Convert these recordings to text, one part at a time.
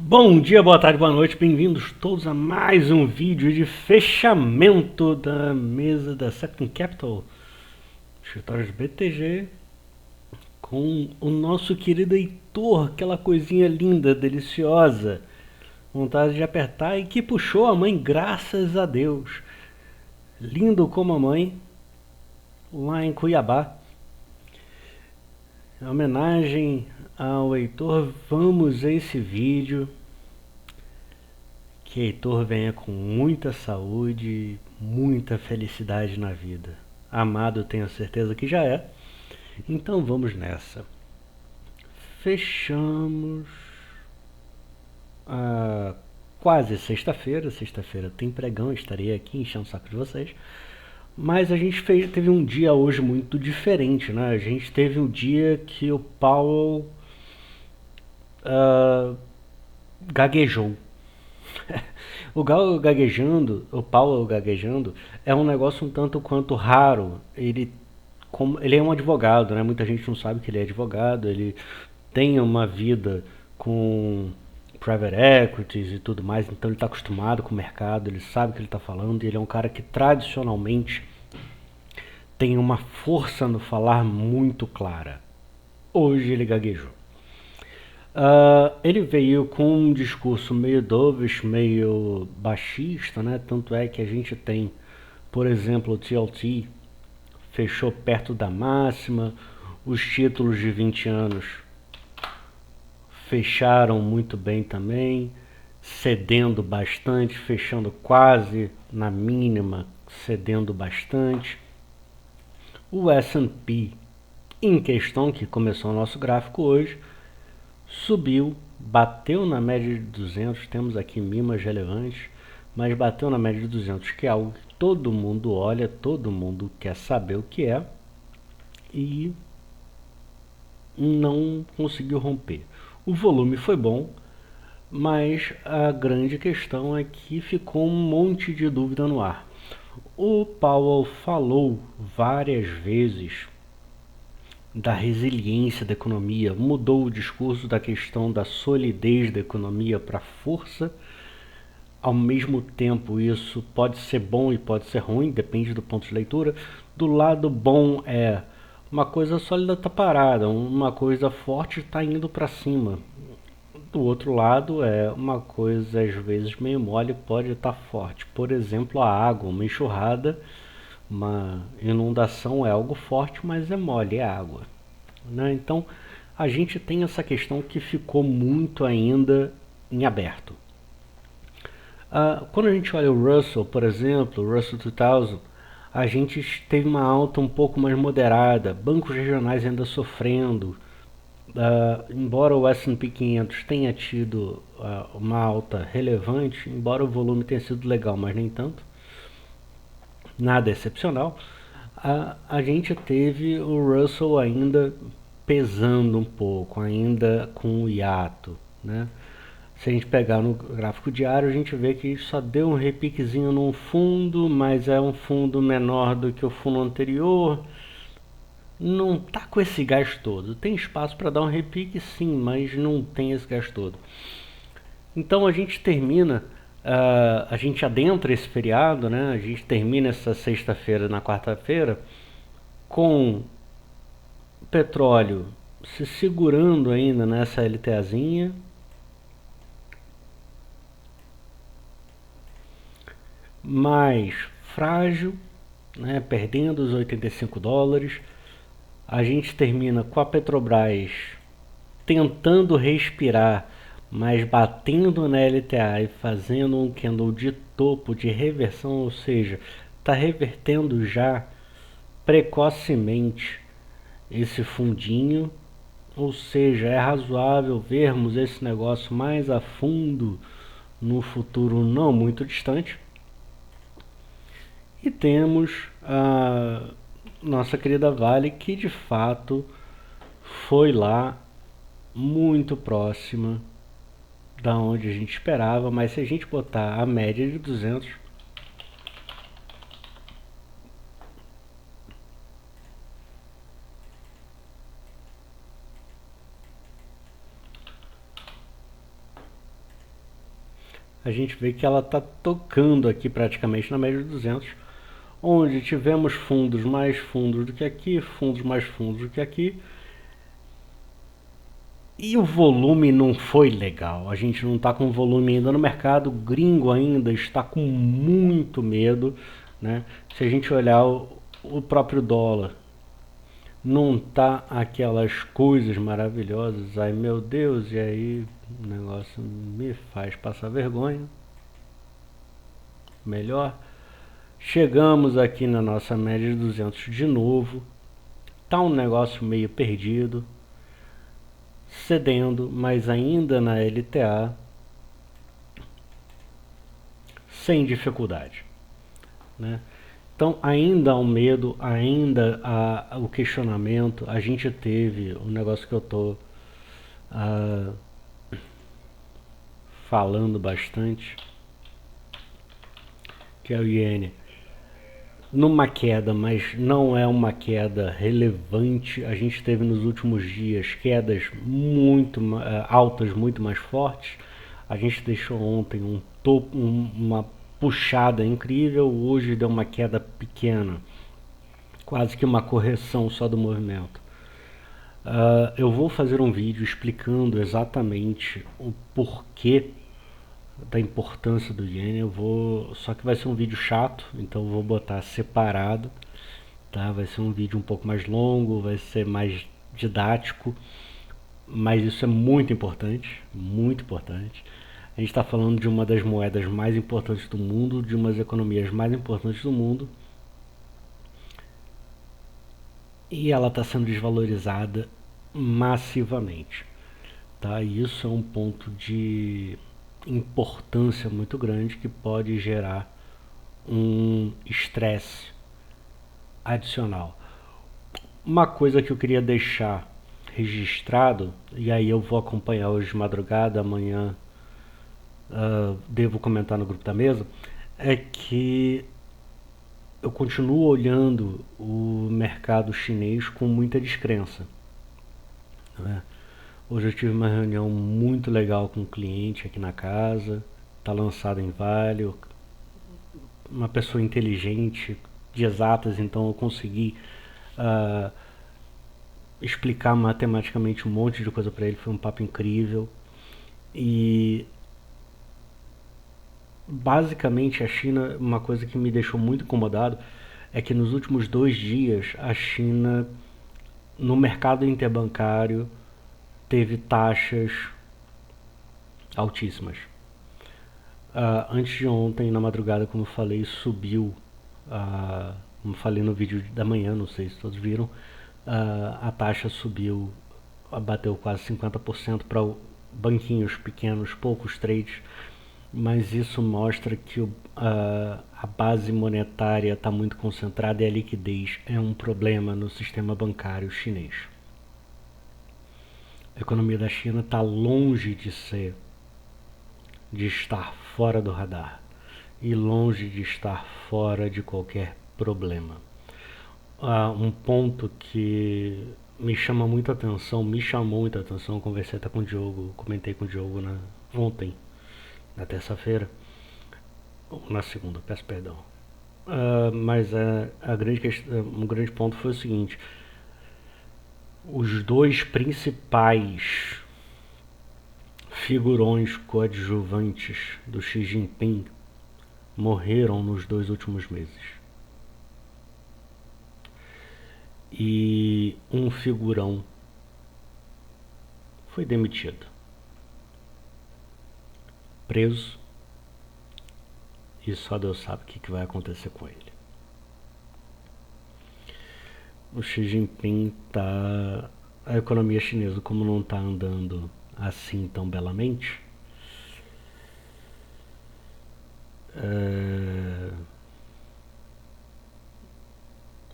Bom dia, boa tarde, boa noite, bem-vindos todos a mais um vídeo de fechamento da mesa da Septim Capital, escritório de BTG, com o nosso querido Heitor, aquela coisinha linda, deliciosa, vontade de apertar e que puxou a mãe, graças a Deus, lindo como a mãe, lá em Cuiabá. Em homenagem ao Heitor, vamos a esse vídeo. Que Heitor venha com muita saúde, muita felicidade na vida. Amado, tenho certeza que já é. Então vamos nessa. Fechamos a quase sexta-feira. Sexta-feira tem pregão, estarei aqui enchendo o saco de vocês. Mas a gente teve um dia hoje muito diferente, né? A gente teve um dia que o Powell ah, gaguejou. O Gal gaguejando, o Paulo gaguejando, é um negócio um tanto quanto raro. Ele é um advogado, né? Muita gente não sabe que ele é advogado. Ele tem uma vida com private equities e tudo mais, então ele está acostumado com o mercado, ele sabe o que ele está falando. E ele é um cara que tradicionalmente tem uma força no falar muito clara. Hoje ele gaguejou. Ele veio com um discurso meio dovish, meio baixista, né? Tanto é que a gente tem, por exemplo, o TLT fechou perto da máxima, os títulos de 20 anos fecharam muito bem também, cedendo bastante, fechando quase na mínima, cedendo bastante. O S&P, em questão, que começou o nosso gráfico hoje, subiu, bateu na média de 200, temos aqui mimas relevantes, mas bateu na média de 200, que é algo que todo mundo olha, todo mundo quer saber o que é, e não conseguiu romper. O volume foi bom, mas a grande questão é que ficou um monte de dúvida no ar. O Powell falou várias vezes da resiliência da economia, mudou o discurso da questão da solidez da economia para força. Ao mesmo tempo, isso pode ser bom e pode ser ruim, depende do ponto de leitura. Do lado bom é uma coisa sólida está parada, uma coisa forte está indo para cima. Do outro lado é uma coisa às vezes meio mole pode estar forte. Por exemplo, a água, uma enxurrada, uma inundação é algo forte, mas é mole, é água. Né? Então, a gente tem essa questão que ficou muito ainda em aberto. Quando a gente olha o Russell, por exemplo, o Russell 2000, a gente teve uma alta um pouco mais moderada, bancos regionais ainda sofrendo. Embora o S&P 500 tenha tido uma alta relevante, embora o volume tenha sido legal, mas nem tanto, nada excepcional, a gente teve o Russell ainda pesando um pouco, ainda com o hiato, né? Se a gente pegar no gráfico diário, a gente vê que só deu um repiquezinho num fundo, mas é um fundo menor do que o fundo anterior. Não tá com esse gás todo. Tem espaço para dar um repique, sim, mas não tem esse gás todo. Então a gente termina, a gente adentra esse feriado, né? A gente termina essa sexta-feira na quarta-feira com o petróleo se segurando ainda nessa LTAzinha, mais frágil, né, perdendo os 85 dólares. A gente termina com a Petrobras tentando respirar, mas batendo na LTA e fazendo um candle de topo de reversão, ou seja, está revertendo já precocemente esse fundinho, ou seja, é razoável vermos esse negócio mais a fundo no futuro não muito distante. E temos a nossa querida Vale, que de fato foi lá muito próxima da onde a gente esperava, mas se a gente botar a média de 200, a gente vê que ela está tocando aqui praticamente na média de 200, onde tivemos fundos mais fundos do que aqui, fundos mais fundos do que aqui, e o volume não foi legal. A gente não está com volume ainda no mercado, o gringo ainda está com muito medo, né? Se a gente olhar o próprio dólar, não tá aquelas coisas maravilhosas. Ai meu Deus, e aí o negócio me faz passar vergonha. Melhor. Chegamos aqui na nossa média de 200 de novo. Tá um negócio meio perdido, cedendo, mas ainda na LTA, sem dificuldade, né? Então ainda há um medo, ainda há o questionamento. A gente teve um negócio que eu tô ah, falando bastante, que é o iene. Numa queda, mas não é uma queda relevante. A gente teve nos últimos dias quedas muito altas, muito mais fortes. A gente deixou ontem um topo, uma puxada incrível, hoje deu uma queda pequena, quase que uma correção só do movimento. Eu vou fazer um vídeo explicando exatamente o porquê da importância do iene. Só que vai ser um vídeo chato, então eu vou botar separado, tá? Vai ser um vídeo um pouco mais longo, vai ser mais didático, mas isso é muito importante, muito importante. A gente está falando de uma das moedas mais importantes do mundo, de umas economias mais importantes do mundo, e ela está sendo desvalorizada massivamente, tá? E isso é um ponto de importância muito grande que pode gerar um estresse adicional. Uma coisa que eu queria deixar registrado, e aí eu vou acompanhar hoje de madrugada, amanhã devo comentar no grupo da mesa, é que eu continuo olhando o mercado chinês com muita descrença, né? Hoje eu tive uma reunião muito legal com um cliente aqui na casa, está lançado em Vale, uma pessoa inteligente, de exatas, então eu consegui uh, explicar matematicamente um monte de coisa para ele, foi um papo incrível. E basicamente a China, uma coisa que me deixou muito incomodado é que nos últimos 2 dias a China, no mercado interbancário, teve taxas altíssimas. Antes de ontem, na madrugada, como eu falei, subiu, como falei no vídeo da manhã, não sei se todos viram, a taxa subiu, bateu quase 50% para banquinhos pequenos, poucos trades, mas isso mostra que a base monetária está muito concentrada e a liquidez é um problema no sistema bancário chinês. A economia da China está longe de estar fora do radar e longe de estar fora de qualquer problema. Um ponto que me chamou muita atenção, conversei até com o Diogo, comentei com o Diogo ontem, na terça-feira, ou na segunda, peço perdão. Mas um grande ponto foi o seguinte: os dois principais figurões coadjuvantes do Xi Jinping morreram nos 2 últimos meses. E um figurão foi demitido, preso, e só Deus sabe o que vai acontecer com ele. O Xi Jinping tá... A economia chinesa, como não está andando assim tão belamente,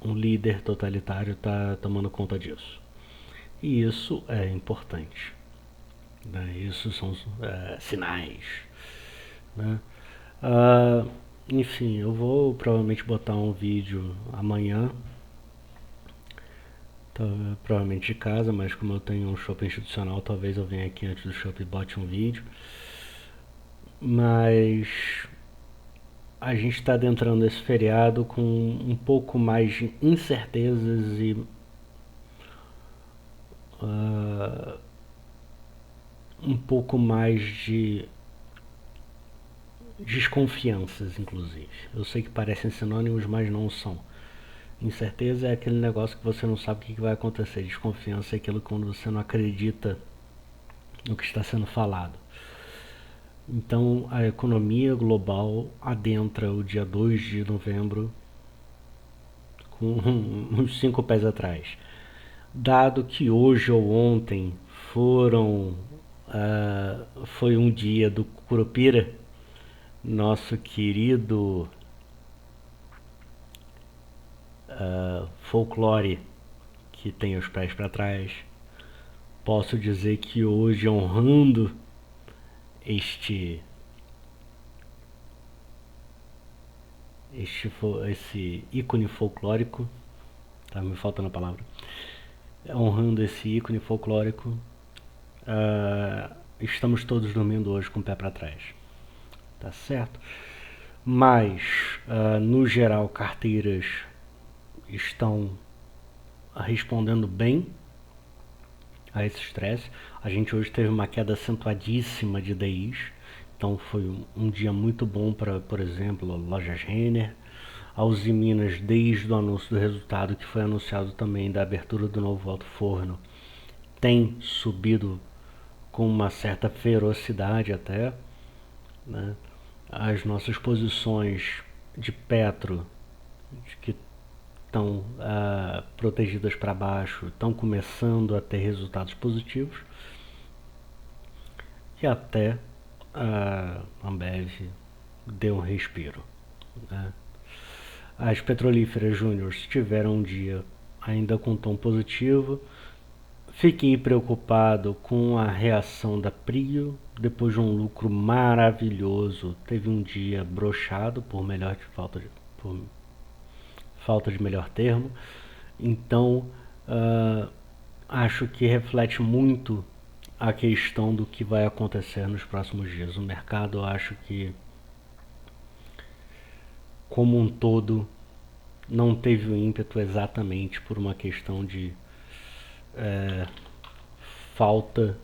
um líder totalitário está tomando conta disso. E isso é importante, né? Isso são sinais, né? Enfim, eu vou provavelmente botar um vídeo amanhã, provavelmente de casa, mas como eu tenho um shopping institucional, talvez eu venha aqui antes do shopping e bote um vídeo. mas a gente está adentrando esse feriado com um pouco mais de incertezas e um pouco mais de desconfianças, inclusive. Eu sei que parecem sinônimos, mas não são. Incerteza é aquele negócio que você não sabe o que vai acontecer. Desconfiança é aquilo quando você não acredita no que está sendo falado. Então, a economia global adentra o dia 2 de novembro com uns 5 pés atrás. Dado que hoje ou ontem foi um dia do Curupira, nosso querido folclore que tem os pés para trás, posso dizer que hoje, honrando esse ícone folclórico, tá me faltando a palavra, honrando esse ícone folclórico, estamos todos dormindo hoje com o pé para trás, tá certo? Mas, no geral, carteiras estão respondendo bem a esse estresse. A gente hoje teve uma queda acentuadíssima de DIs, então foi um dia muito bom para, por exemplo, lojas Renner. A Uzi Minas, desde o anúncio do resultado, que foi anunciado também da abertura do novo alto forno, tem subido com uma certa ferocidade até, né? As nossas posições de Petro, que estão protegidas para baixo, estão começando a ter resultados positivos, e até a Ambev deu um respiro, né? As petrolíferas júniores tiveram um dia ainda com tom positivo. Fiquei preocupado com a reação da Prio, depois de um lucro maravilhoso, teve um dia broxado, por falta de melhor termo. Então, acho que reflete muito a questão do que vai acontecer nos próximos dias. O mercado, eu acho que, como um todo, não teve o ímpeto exatamente por uma questão de falta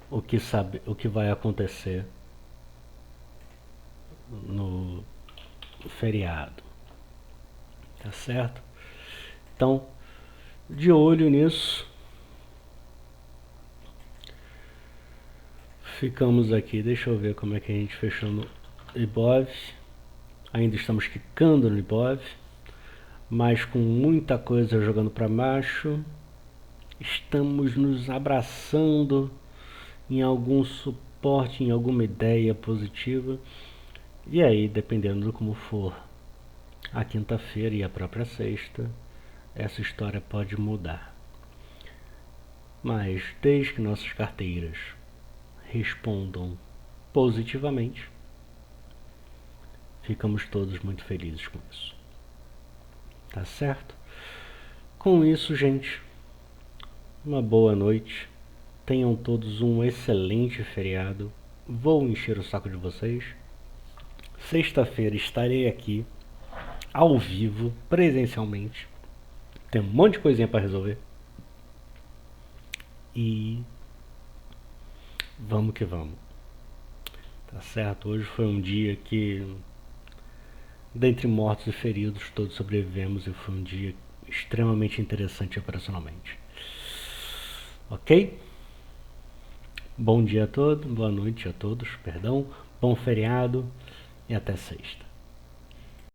o que vai acontecer no feriado, tá certo? Então, de olho nisso, ficamos aqui. Deixa eu ver como é que a gente fechou no Ibov. Ainda estamos quicando no Ibov, mas com muita coisa jogando para baixo. Estamos nos abraçando em algum suporte, em alguma ideia positiva. E aí, dependendo de como for a quinta-feira e a própria sexta, essa história pode mudar. Mas desde que nossas carteiras respondam positivamente, ficamos todos muito felizes com isso. Tá certo? Com isso, gente, uma boa noite. Tenham todos um excelente feriado. Vou encher o saco de vocês. Sexta-feira estarei aqui, ao vivo, presencialmente. Tem um monte de coisinha para resolver. E vamos que vamos. Tá certo? Hoje foi um dia que, dentre mortos e feridos, todos sobrevivemos, e foi um dia extremamente interessante operacionalmente. Ok? Bom dia a todos, boa noite a todos, perdão, bom feriado e até sexta.